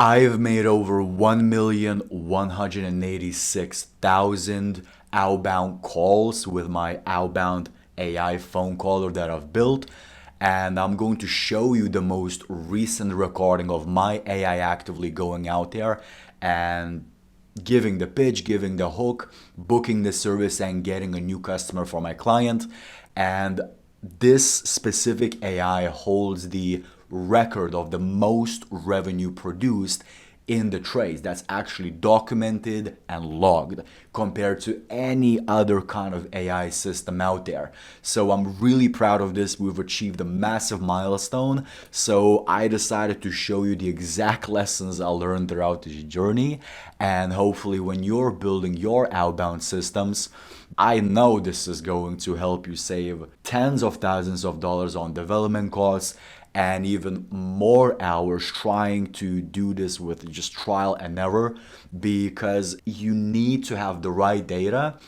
I've made over 1,186,000 outbound calls with my outbound AI phone caller that I've built. And I'm going to show you the most recent recording of my AI actively going out there and giving the pitch, giving the hook, booking the service, and getting a new customer for my client. And this specific AI holds the record of the most revenue produced in the trades that's actually documented and logged compared to any other kind of AI system out there. So I'm really proud of this. We've achieved a massive milestone. So I decided to show you the exact lessons I learned throughout this journey. And hopefully, when you're building your outbound systems, I know this is going to help you save tens of thousands of dollars on development costs and even more hours trying to do this with just trial and error because you need to have the right data.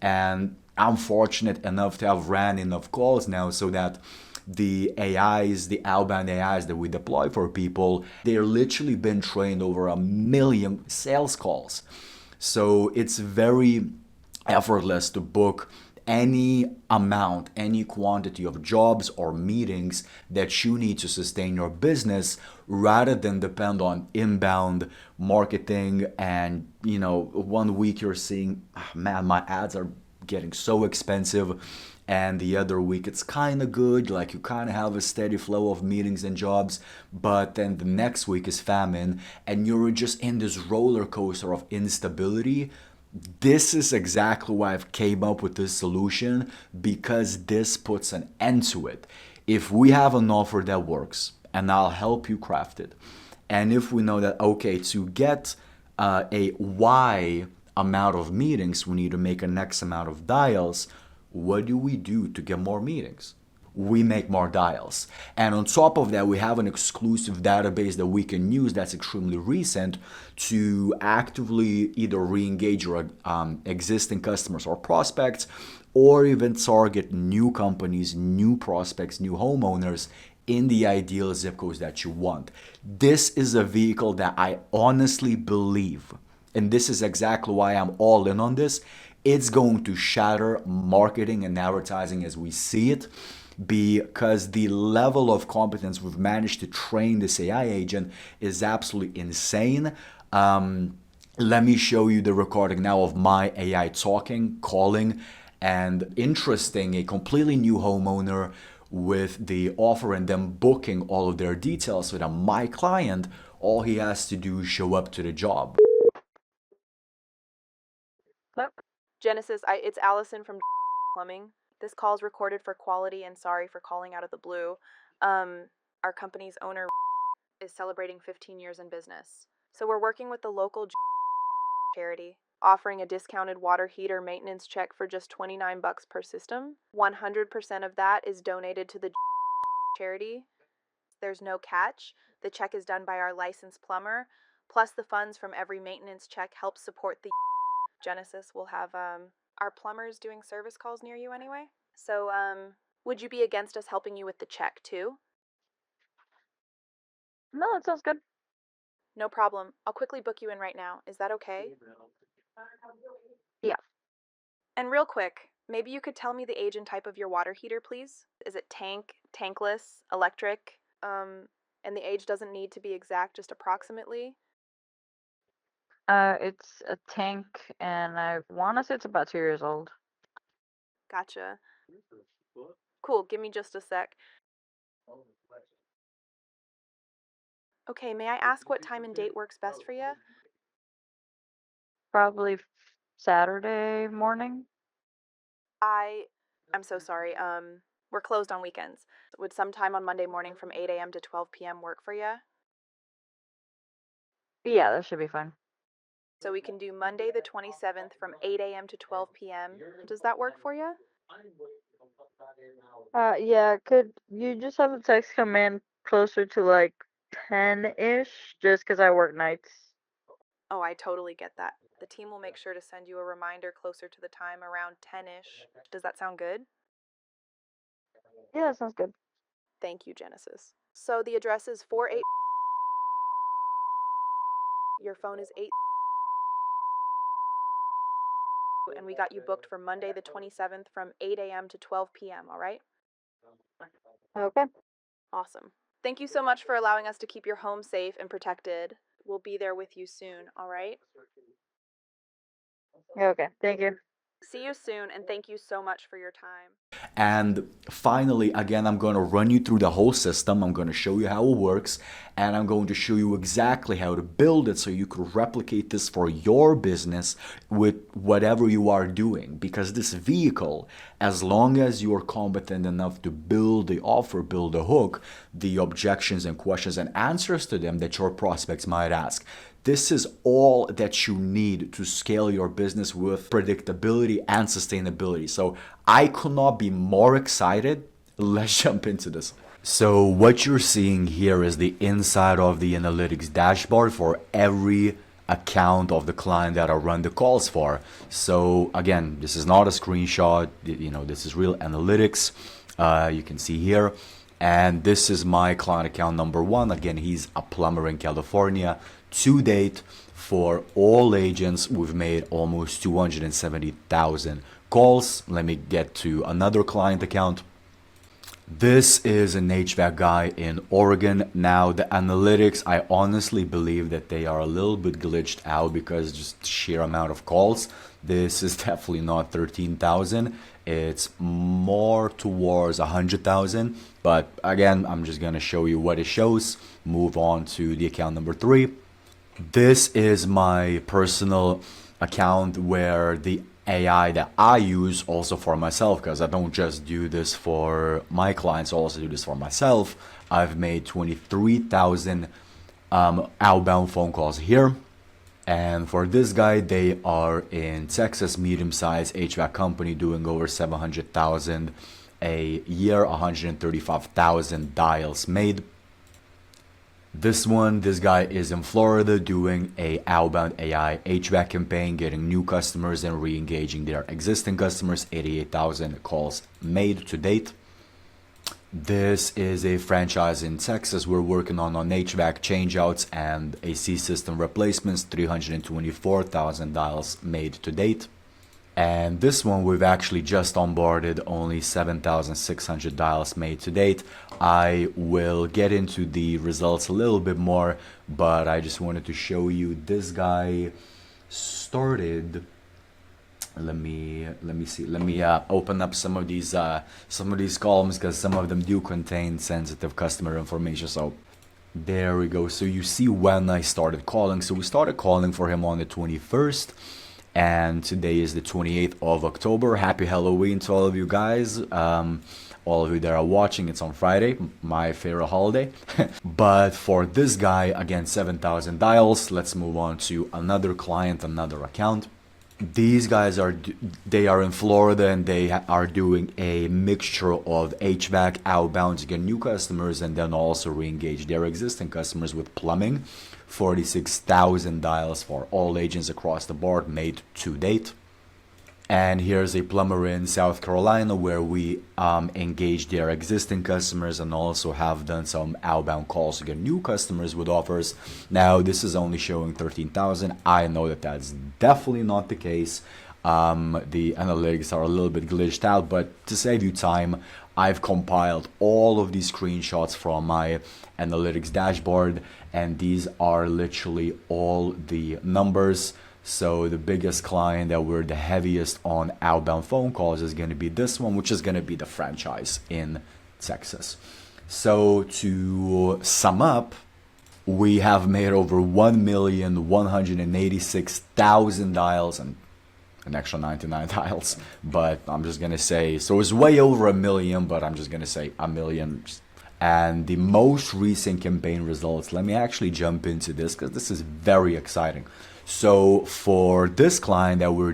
And I'm fortunate enough to have ran enough calls now so that the AIs, the outbound AIs that we deploy for people, they're literally been trained over 1 million sales calls. So it's very effortless to book any amount, any quantity of jobs or meetings that you need to sustain your business rather than depend on inbound marketing. And, 1 week you're seeing, "Ah, man, my ads are getting so expensive." And the other week it's kind of good, like you kind of have a steady flow of meetings and jobs, but then the next week is famine and you're just in this roller coaster of instability. This is exactly why I've came up with this solution because this puts an end to it. If we have an offer that works, and I'll help you craft it, and if we know that okay, to get a Y amount of meetings, we need to make an X amount of dials. What do we do to get more meetings? We make more dials. And on top of that, we have an exclusive database that we can use that's extremely recent to actively either re-engage your existing customers or prospects, or even target new companies, new prospects, new homeowners in the ideal zip codes that you want. This is a vehicle that I honestly believe, and this is exactly why I'm all in on this. It's going to shatter marketing and advertising as we see it because the level of competence we've managed to train this AI agent is absolutely insane. Let me show you the recording now of my AI talking, calling, and interesting a completely new homeowner with the offer and then booking all of their details so that my client, all he has to do is show up to the job. Hello? Genesis, it's Allison from Plumbing. This call's recorded for quality and sorry for calling out of the blue. Um, our company's owner is celebrating 15 years in business. So we're working with the local charity, offering a discounted water heater maintenance check for just 29 bucks per system. 100% of that is donated to the charity. There's no catch. The check is done by our licensed plumber. Plus the funds from every maintenance check help support the Genesis. We'll have our plumbers doing service calls near you anyway. So, would you be against us helping you with the check too? No, that sounds good. No problem. I'll quickly book you in right now. Is that okay? Yeah. And real quick, maybe you could tell me the age and type of your water heater, please? Is it tank, tankless, electric? And the age doesn't need to be exact, just approximately. It's a tank, and I want to say it's about 2 years old. Gotcha. Cool, give me just a sec. Okay, may I ask what time and date works best for you? Probably Saturday morning. I I'm so sorry. We're closed on weekends. Would sometime on Monday morning from 8 a.m. to 12 p.m. work for you? Yeah, that should be fine. So we can do Monday the 27th from 8 a.m. to 12 p.m. Does that work for you? Yeah, could you just have the text come in closer to like 10-ish, just 'cause I work nights? Oh, I totally get that. The team will make sure to send you a reminder closer to the time around 10ish. Does that sound good? Yeah, that sounds good. Thank you, Genesis. So the address is 48 Your phone is 8, and we got you booked for Monday the 27th from 8 a.m. to 12 p.m., all right? Okay. Awesome. Thank you so much for allowing us to keep your home safe and protected. We'll be there with you soon, all right? Okay. Thank you. See you soon, and thank you so much for your time. And finally, again, I'm going to run you through the whole system. I'm going to show you how it works, and I'm going to show you exactly how to build it so you could replicate this for your business with whatever you are doing. Because this vehicle, as long as you are competent enough to build the offer, build the hook, the objections and questions and answers to them that your prospects might ask, this is all that you need to scale your business with predictability and sustainability. So I could not be more excited. Let's jump into this. So what you're seeing here is the inside of the analytics dashboard for every account of the client that I run the calls for. So again, this is not a screenshot, this is real analytics. You can see here. And this is my client account number 1. Again, he's a plumber in California. To date, for all agents, we've made almost 270,000 calls. Let me get to another client account. This is an HVAC guy in Oregon. Now, the analytics, I honestly believe that they are a little bit glitched out because just sheer amount of calls. This is definitely not 13,000. It's more towards 100,000. But again, I'm just going to show you what it shows. Move on to the account number 3. This is my personal account where the AI that I use also for myself, because I don't just do this for my clients, I also do this for myself. I've made 23,000 outbound phone calls here. And for this guy, they are in Texas, medium-sized HVAC company doing over 700,000 a year, 135,000 dials made. This guy is in Florida doing a outbound AI HVAC campaign, getting new customers and re-engaging their existing customers, 88,000 calls made to date. This is a franchise in Texas. We're working on HVAC changeouts and AC system replacements, 324,000 dials made to date. And this one we've actually just onboarded, only 7,600 dials made to date. I will get into the results a little bit more, but I just wanted to show you this guy started. Let me see. Let me open up some of these columns because some of them do contain sensitive customer information. So there we go. So you see when I started calling. So we started calling for him on the 21st. And today is the 28th of October. Happy Halloween to all of you guys. All of you that are watching, it's on Friday, my favorite holiday. But for this guy, again, 7,000 dials. Let's move on to another client, another account. These guys are in Florida, and they are doing a mixture of HVAC outbound to get new customers and then also re-engage their existing customers with plumbing. 46,000 dials for all agents across the board made to date. And here's a plumber in South Carolina where we engage their existing customers and also have done some outbound calls to get new customers with offers. Now, this is only showing 13,000. I know that that's definitely not the case. The analytics are a little bit glitched out, but to save you time, I've compiled all of these screenshots from my analytics dashboard, and these are literally all the numbers. So the biggest client that we're the heaviest on outbound phone calls is going to be this one, which is going to be the franchise in Texas. So to sum up, we have made over 1,186,000 dials and an extra 99 dials, but I'm just gonna say, so it's way over 1 million, but I'm just gonna say 1 million. And the most recent campaign results, let me actually jump into this because this is very exciting. So for this client that we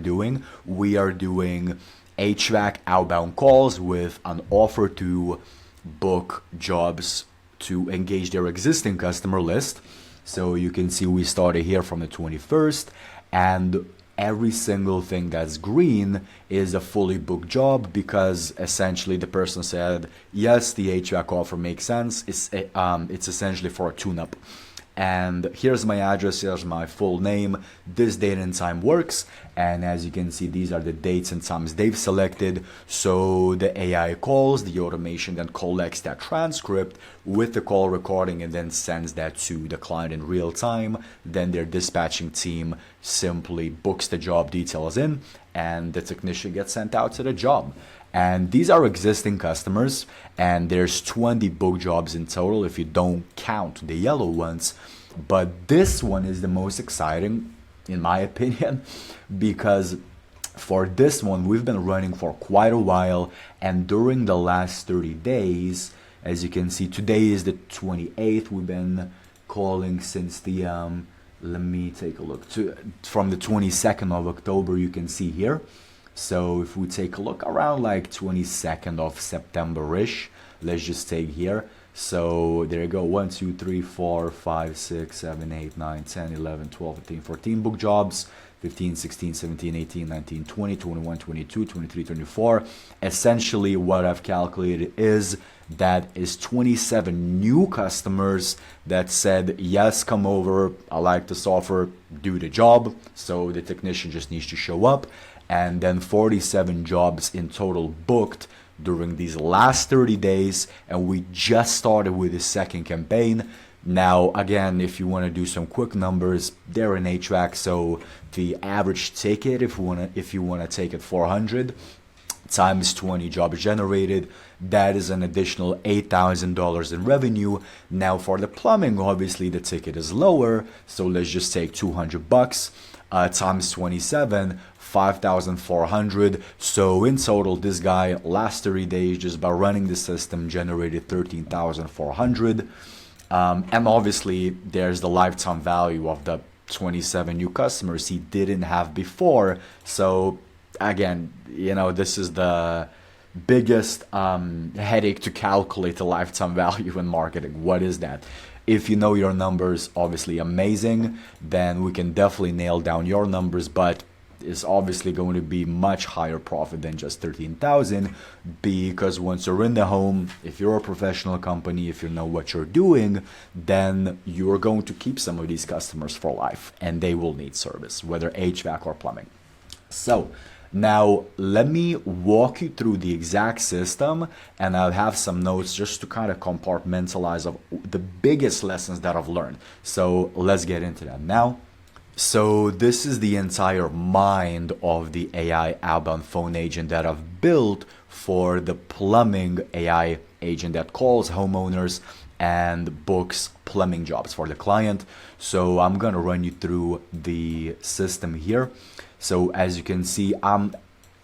are doing HVAC outbound calls with an offer to book jobs to engage their existing customer list. So you can see we started here from the 21st, and every single thing that's green is a fully booked job because essentially the person said, yes, the HVAC offer makes sense. It's essentially for a tune-up. and here's my address, here's my full name, this date and time works, and as you can see, these are the dates and times they've selected. So the AI calls, the automation then collects that transcript with the call recording and then sends that to the client in real time. Then their dispatching team simply books the job details in, and the technician gets sent out to the job. And these are existing customers, and there's 20 book jobs in total if you don't count the yellow ones. But this one is the most exciting, in my opinion, because for this one, we've been running for quite a while, and during the last 30 days, as you can see, today is the 28th, we've been calling since the, let me take a look, from the 22nd of October, you can see here. So if we take a look around like 22nd of September-ish, let's just take here. So there you go, 1, 2, 3, 4, 5, 6, 7, 8, 9, 10, 11, 12, 13, 14 book jobs, 15, 16, 17, 18, 19, 20, 21, 22, 23, 24. Essentially what I've calculated is that is 27 new customers that said, yes, come over, I like this offer, do the job. So the technician just needs to show up. And then 47 jobs in total booked during these last 30 days, and we just started with the second campaign. Now again, if you want to do some quick numbers, they're in HVAC, so the average ticket, if you want to take it 400 times 20 jobs generated, that is an additional $8,000 in revenue. Now for the plumbing, obviously the ticket is lower, so let's just take 200 bucks times 27, 5,400. So in total, this guy last 30 days just by running the system generated 13,400. And obviously there's the lifetime value of the 27 new customers he didn't have before. So again, you know, this is the biggest headache to calculate the lifetime value in marketing. What is that? If you know your numbers, obviously amazing, then we can definitely nail down your numbers, but it's obviously going to be much higher profit than just 13,000, because once you're in the home, if you're a professional company, if you know what you're doing, then you're going to keep some of these customers for life, and they will need service, whether HVAC or plumbing. So now let me walk you through the exact system, and I'll have some notes just to kind of compartmentalize of the biggest lessons that I've learned. So let's get into that now. So this is the entire mind of the AI outbound phone agent that I've built for the plumbing AI agent that calls homeowners and books plumbing jobs for the client. So I'm gonna run you through the system here. So as you can see, I'm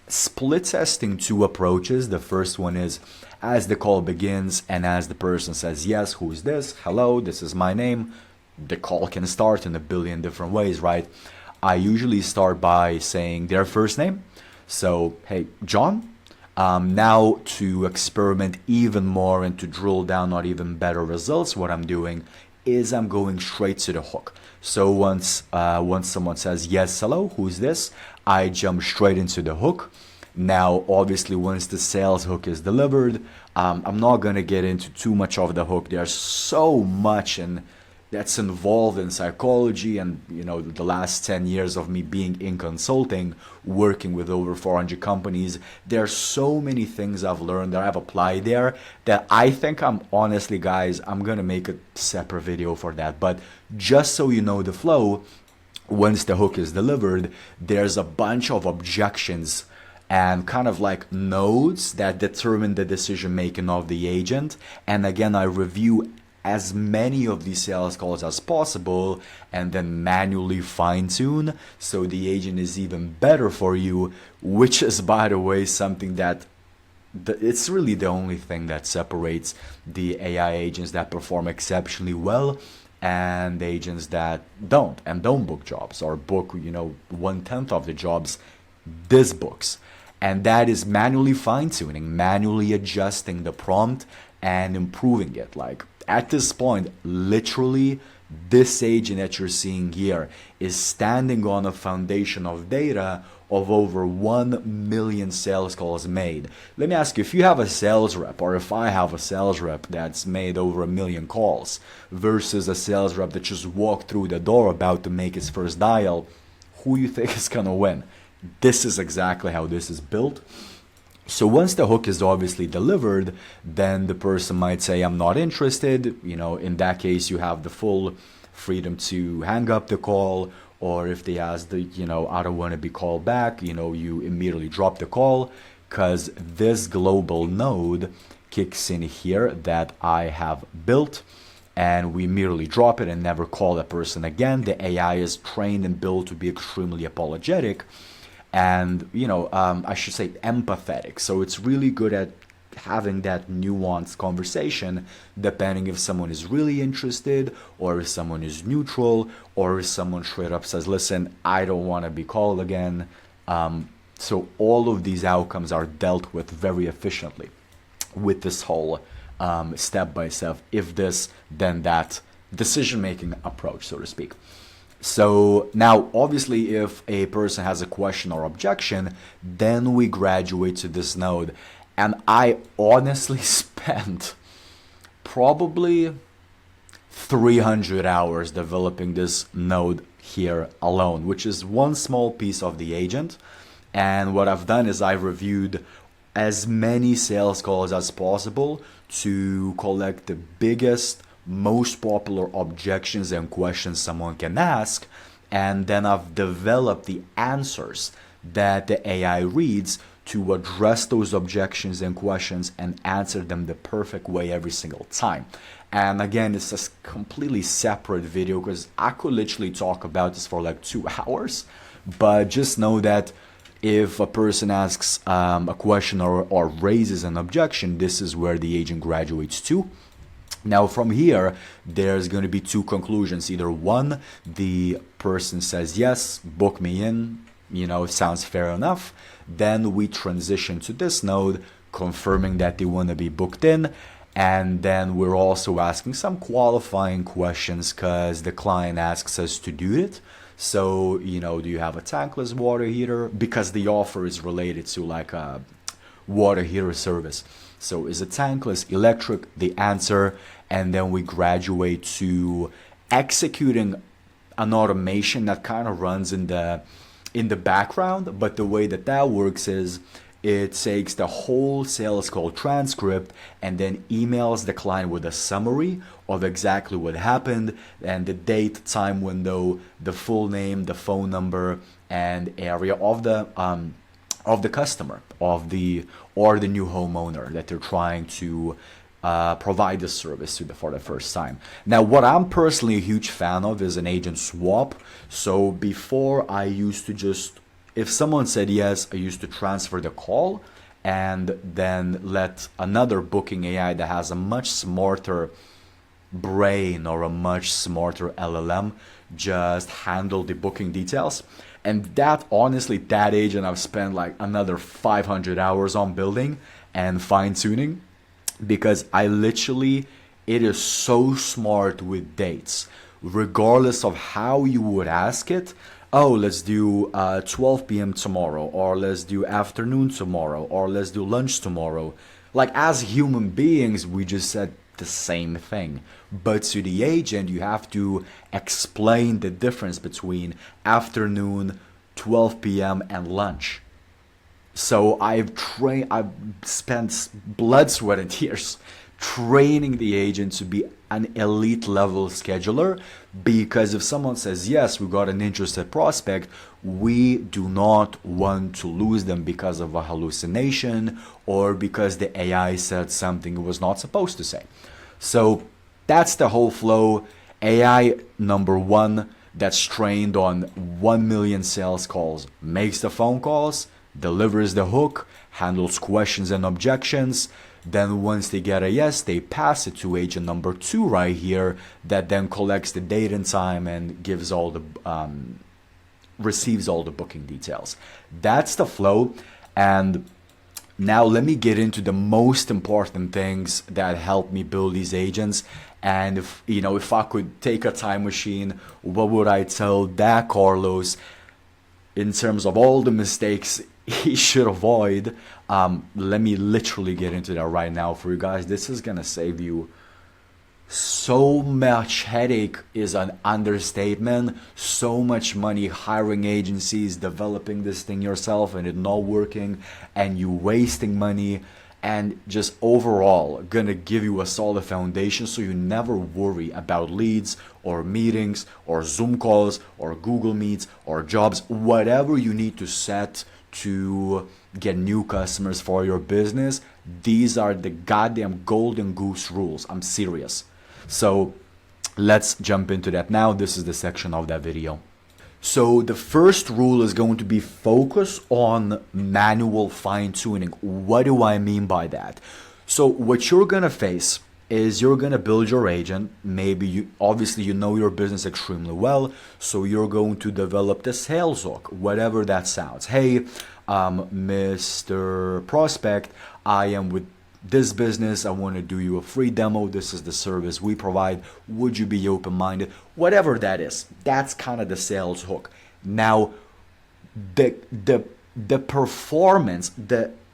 split testing two approaches. The first one is as the call begins and as the person says, yes, who's this? Hello, this is my name. The call can start in a billion different ways, right? I usually start by saying their first name. So, hey, John. Now to experiment even more and to drill down on even better results, what I'm doing is I'm going straight to the hook. So once someone says, yes, hello, who's this? I jump straight into the hook. Now, obviously, once the sales hook is delivered, I'm not going to get into too much of the hook. There's so much that's involved in psychology, and you know, the last 10 years of me being in consulting, working with over 400 companies, there's so many things I've learned that I've applied there that I think I'm honestly, guys, I'm gonna make a separate video for that. But just so you know the flow, once the hook is delivered, there's a bunch of objections and kind of like nodes that determine the decision making of the agent. And again, I review as many of these sales calls as possible and then manually fine tune so the agent is even better for you, which is, by the way, something that it's really the only thing that separates the AI agents that perform exceptionally well and agents that don't book jobs or book, you know, 1/10 of the jobs this books. And that is manually fine tuning, manually adjusting the prompt and improving it. Like, at this point, literally This agent that you're seeing here is standing on a foundation of data of over 1 million sales calls made. Let me ask you, if you have a sales rep, or if I have a sales rep that's made over 1 million calls versus a sales rep that just walked through the door about to make his first dial, who you think is gonna win? This is exactly how this is built. So once the hook is obviously delivered, then the person might say, I'm not interested. In that case, you have the full freedom to hang up the call, or if they ask I don't want to be called back, you immediately drop the call, because this global node kicks in here that I have built, and we immediately drop it and never call that person again. The AI is trained and built to be extremely apologetic and I should say empathetic. So it's really good at having that nuanced conversation, depending if someone is really interested, or if someone is neutral, or if someone straight up says, listen, I don't want to be called again. So all of these outcomes are dealt with very efficiently with this whole step-by-step, if this, then that decision-making approach, so to speak. So now, obviously, if a person has a question or objection, then we graduate to this node. And I honestly spent probably 300 hours developing this node here alone, which is one small piece of the agent. And what I've done is I've reviewed as many sales calls as possible to collect the biggest, most popular objections and questions someone can ask, and then I've developed the answers that the AI reads to address those objections and questions and answer them the perfect way every single time. And again, it's a completely separate video because I could literally talk about this for like 2 hours, but just know that if a person asks a question or raises an objection, this is where the agent graduates to. Now from here, there's going to be 2 conclusions. Either one, the person says, yes, book me in, sounds fair enough. Then we transition to this node, confirming that they want to be booked in. And then we're also asking some qualifying questions because the client asks us to do it. So, do you have a tankless water heater? Because the offer is related to like a water heater service. So is it tankless, electric? The answer. And then we graduate to executing an automation that kind of runs in the background. But the way that works is it takes the whole sales call transcript and then emails the client with a summary of exactly what happened and the date, time window, the full name, the phone number, and area of the customer, or the new homeowner that they're trying to provide the service to for the first time. Now, what I'm personally a huge fan of is an agent swap. So before, I used to just, if someone said yes, I used to transfer the call and then let another booking AI that has a much smarter brain or a much smarter LLM just handle the booking details. And that, honestly, that agent I've spent like another 500 hours on building and fine-tuning, because it is so smart with dates, regardless of how you would ask it. Oh, let's do 12 p.m. tomorrow, or let's do afternoon tomorrow, or let's do lunch tomorrow. Like, as human beings, we just said the same thing. But to the agent, you have to explain the difference between afternoon, 12 p.m. and lunch. So I've spent blood, sweat, and tears training the agent to be an elite level scheduler, because if someone says, yes, we got an interested prospect, we do not want to lose them because of a hallucination or because the AI said something it was not supposed to say. So that's the whole flow. AI number 1 that's trained on 1 million sales calls makes the phone calls, delivers the hook, handles questions and objections. Then once they get a yes, they pass it to agent number 2 right here, that then collects the date and time and gives all the receives all the booking details. That's the flow. And now let me get into the most important things that help me build these agents. And if I could take a time machine, what would I tell that Carlos in terms of all the mistakes he should avoid? Let me literally get into that right now for you guys. This is gonna save you so much headache is an understatement. So much money hiring agencies, developing this thing yourself and it not working, and you wasting money, and just overall gonna give you a solid foundation so you never worry about leads or meetings or Zoom calls or Google Meets or jobs, whatever you need to set to get new customers for your business. These are the goddamn golden goose rules. I'm serious. So let's jump into that now. This is the section of that video. So the first rule is going to be focus on manual fine-tuning. What do I mean by that? So what you're gonna face is you're gonna build your agent. Maybe obviously you know your business extremely well, so you're going to develop the sales hook, whatever that sounds. Hey, Mr. Prospect, I am with this business, I want to do you a free demo, this is the service we provide, would you be open-minded? Whatever that is, that's kind of the sales hook. Now the performance,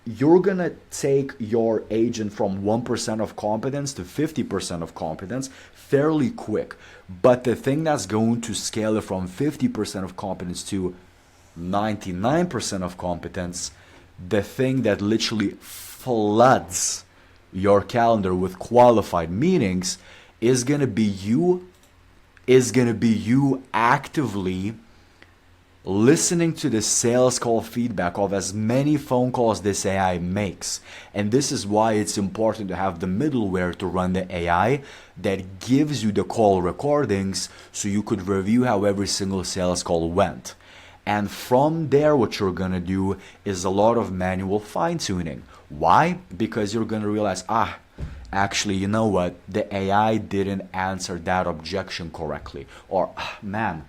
you're gonna take your agent from 1% of competence to 50% of competence fairly quick, but the thing that's going to scale it from 50% of competence to 99% of competence, the thing that literally floods your calendar with qualified meetings, is gonna be you actively listening to the sales call feedback of as many phone calls this AI makes. And this is why it's important to have the middleware to run the AI that gives you the call recordings so you could review how every single sales call went. And from there, what you're gonna do is a lot of manual fine-tuning. Why? Because you're gonna realize, actually, you know what? The AI didn't answer that objection correctly. Or, man,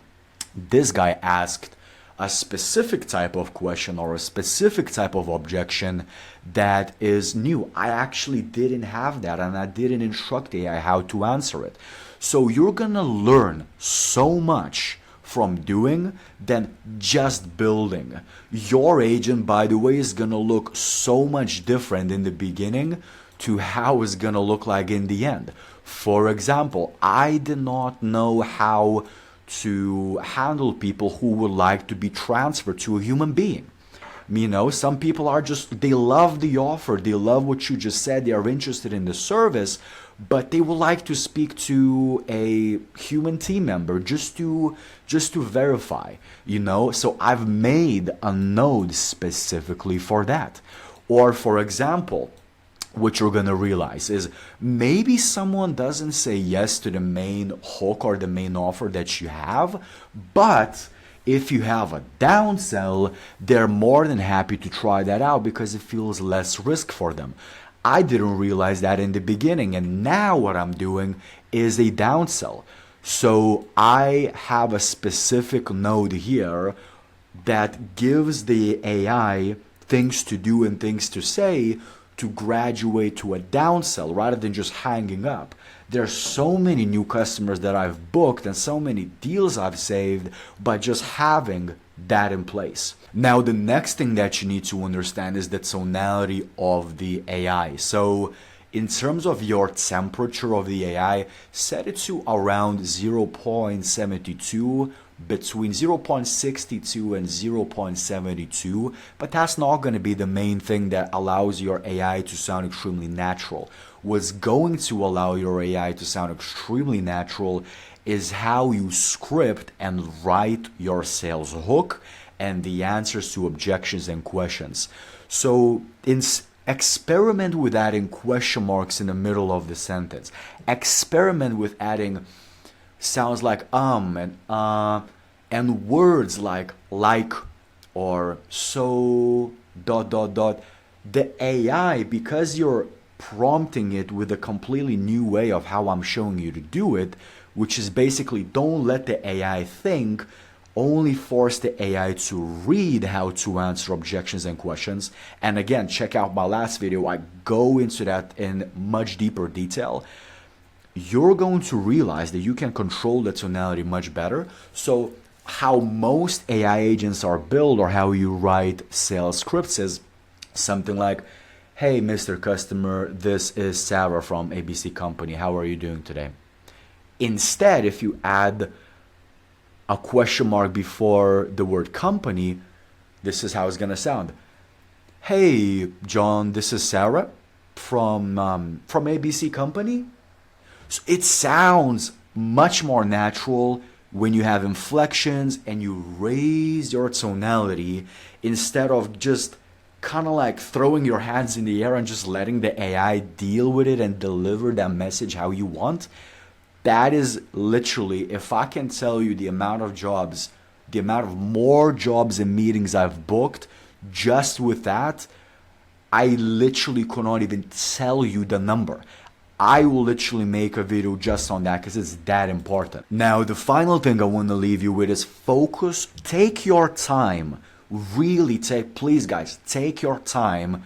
this guy asked a specific type of question or a specific type of objection that is new. I actually didn't have that, and I didn't instruct AI how to answer it. So you're gonna learn so much from doing than just building. Your agent, by the way, is gonna look so much different in the beginning to how it's gonna look like in the end. For example, I did not know how to handle people who would like to be transferred to a human being. Some people are they love the offer, they love what you just said, they are interested in the service, but they would like to speak to a human team member just to verify, So I've made a node specifically for that. Or for example, what you're gonna realize is maybe someone doesn't say yes to the main hook or the main offer that you have, but if you have a downsell, they're more than happy to try that out because it feels less risk for them. I didn't realize that in the beginning, and now what I'm doing is a downsell. So I have a specific node here that gives the AI things to do and things to say to graduate to a downsell rather than just hanging up. There's so many new customers that I've booked and so many deals I've saved by just having that in place. Now, the next thing that you need to understand is the tonality of the AI. So in terms of your temperature of the AI, set it to around 0.72, between 0.62 and 0.72, but that's not going to be the main thing that allows your AI to sound extremely natural. What's going to allow your AI to sound extremely natural is how you script and write your sales hook and the answers to objections and questions. So experiment with adding question marks in the middle of the sentence. Experiment with adding sounds like and words like or so ... The AI, because you're prompting it with a completely new way of how I'm showing you to do it, which is basically don't let the AI think, only force the AI to read how to answer objections and questions. And again, check out my last video. I go into that in much deeper detail. you're going to realize that you can control the tonality much better. So how most AI agents are built, or how you write sales scripts, is something like, hey, Mr. Customer, this is Sarah from ABC Company. How are you doing today? Instead, if you add a question mark before the word company, this is how it's going to sound. Hey, John, this is Sarah from ABC Company. So it sounds much more natural when you have inflections and you raise your tonality instead of just kind of like throwing your hands in the air and just letting the AI deal with it and deliver that message how you want. That is literally, if I can tell you the amount of jobs, the amount of more jobs and meetings I've booked just with that, I literally could not even tell you the number. I will literally make a video just on that because it's that important. Now, the final thing I want to leave you with is focus. Take your time. Really please guys, take your time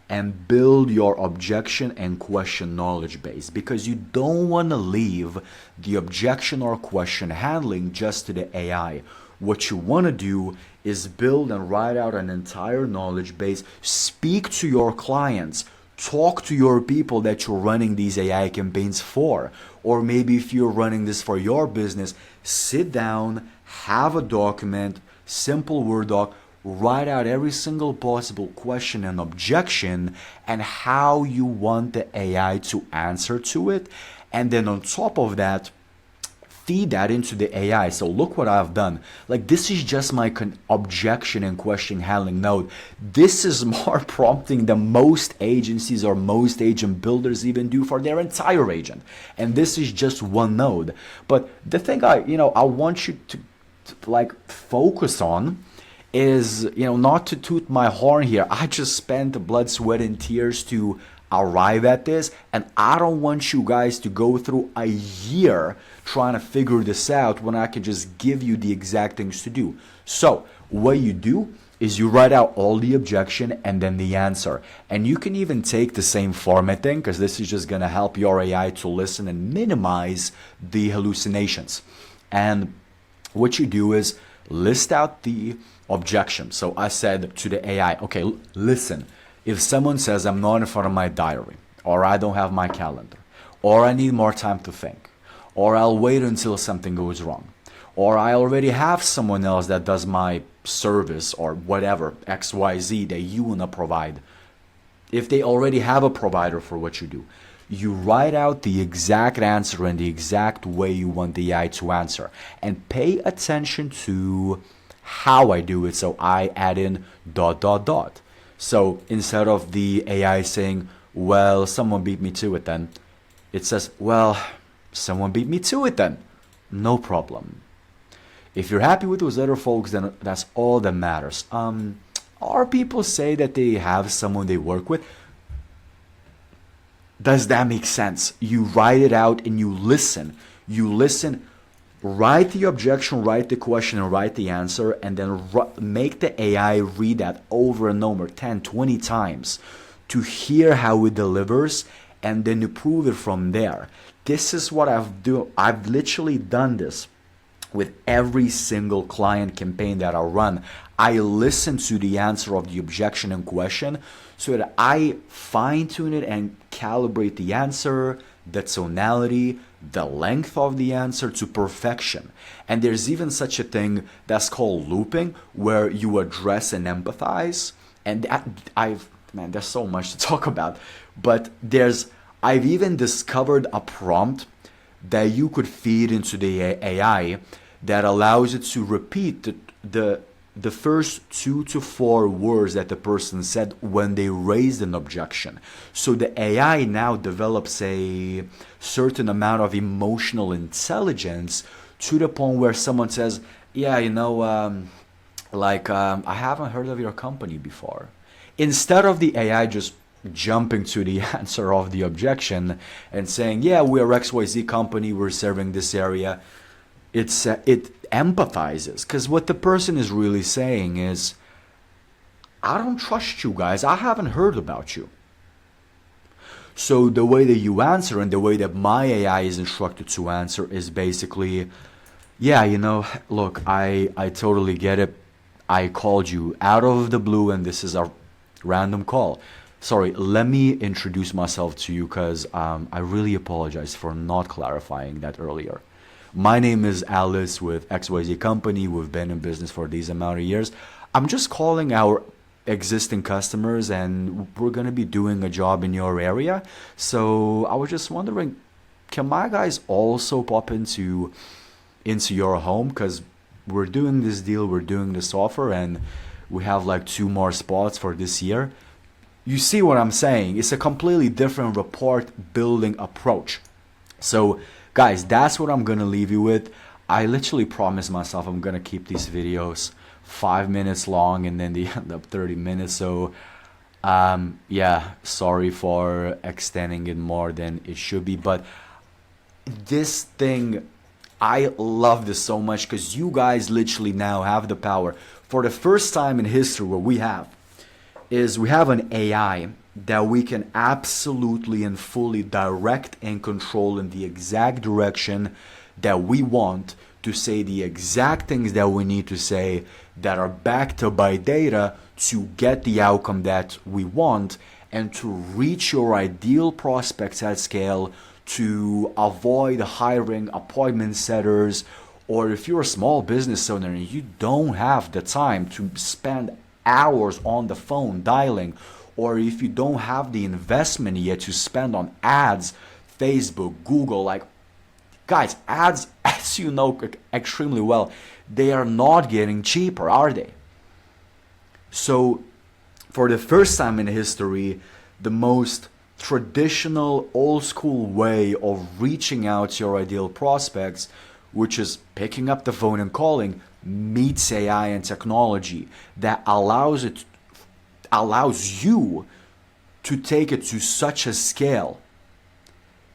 and build your objection and question knowledge base, because you don't want to leave the objection or question handling just to the AI. What you want to do is build and write out an entire knowledge base. Speak to your clients. Talk to your people that you're running these AI campaigns for. Or maybe if you're running this for your business, sit down, have a document, simple Word doc, write out every single possible question and objection and how you want the AI to answer to it. And then on top of that, feed that into the AI. So look what I've done. Like, this is just my objection and question handling node. This is more prompting than most agencies or most agent builders even do for their entire agent. And this is just one node. But the thing I want you to like focus on is, not to toot my horn here. I just spent blood, sweat, and tears to arrive at this, and I don't want you guys to go through a year trying to figure this out when I can just give you the exact things to do. So what you do is you write out all the objection and then the answer. And you can even take the same formatting, because this is just going to help your AI to listen and minimize the hallucinations. And what you do is list out the objection. So I said to the AI, okay, listen, if someone says I'm not in front of my diary, or I don't have my calendar, or I need more time to think, or I'll wait until something goes wrong, or I already have someone else that does my service or whatever, XYZ that you want to provide. If they already have a provider for what you do, you write out the exact answer in the exact way you want the AI to answer, and pay attention to how I do it. So I add in ... So instead of the AI saying, well, someone beat me to it then, it says, well, someone beat me to it then. No problem. If you're happy with those other folks, then that's all that matters. Our people say that they have someone they work with. Does that make sense? You write it out and you listen. Write the objection, write the question, and write the answer, and then make the AI read that over and over 10, 20 times to hear how it delivers, and then you prove it from there. This is what I've literally done this with every single client campaign that I run. I listen to the answer of the objection and question so that I fine-tune it and calibrate the answer, the tonality, the length of the answer to perfection. And there's even such a thing that's called looping, where you address and empathize. And there's so much to talk about. But I've even discovered a prompt that you could feed into the AI that allows it to repeat the first 2 to 4 words that the person said when they raised an objection. So the AI now develops a certain amount of emotional intelligence to the point where someone says, yeah, I haven't heard of your company before. Instead of the AI just jumping to the answer of the objection and saying, yeah, we're XYZ company, we're serving this area, it empathizes, because what the person is really saying is, I don't trust you guys, I haven't heard about you. So the way that you answer and the way that my AI is instructed to answer is basically, yeah, look, I totally get it. I called you out of the blue and this is a random call. Sorry, let me introduce myself to you because I really apologize for not clarifying that earlier. My name is Alice with XYZ Company. We've been in business for these amount of years. I'm just calling our existing customers and we're going to be doing a job in your area. So I was just wondering, can my guys also pop into your home? Because we're doing this deal, we're doing this offer, and we have like 2 more spots for this year. You see what I'm saying? It's a completely different rapport building approach. So guys, that's what I'm gonna leave you with. I literally promised myself I'm gonna keep these videos 5 minutes long and then they end up 30 minutes. So yeah, sorry for extending it more than it should be, but this thing, I love this so much because you guys literally now have the power. For the first time in history, what we have is we have an AI that we can absolutely and fully direct and control in the exact direction that we want, to say the exact things that we need to say, that are backed up by data to get the outcome that we want and to reach your ideal prospects at scale, to avoid hiring appointment setters. Or if you're a small business owner and you don't have the time to spend hours on the phone dialing, or if you don't have the investment yet to spend on ads, Facebook, Google, like, guys, ads, as you know extremely well, they are not getting cheaper, are they? So for the first time in history, the most traditional old school way of reaching out to your ideal prospects, which is picking up the phone and calling, meets AI and technology that allows you to take it to such a scale,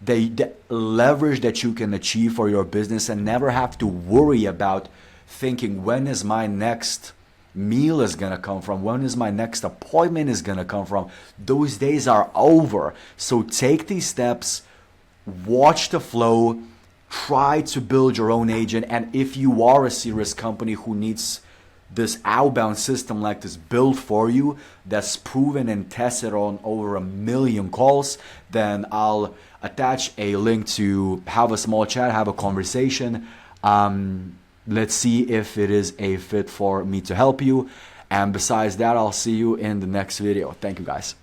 the leverage that you can achieve for your business and never have to worry about thinking, when is my next meal is gonna come from, when is my next appointment is gonna come from. Those days are over. So take these steps, watch the flow, try to build your own agent. And if you are a serious company who needs this outbound system like this built for you, that's proven and tested on over 1 million calls, then I'll attach a link to have a small chat, have a conversation. Let's see if it is a fit for me to help you. And besides that, I'll see you in the next video. Thank you, guys.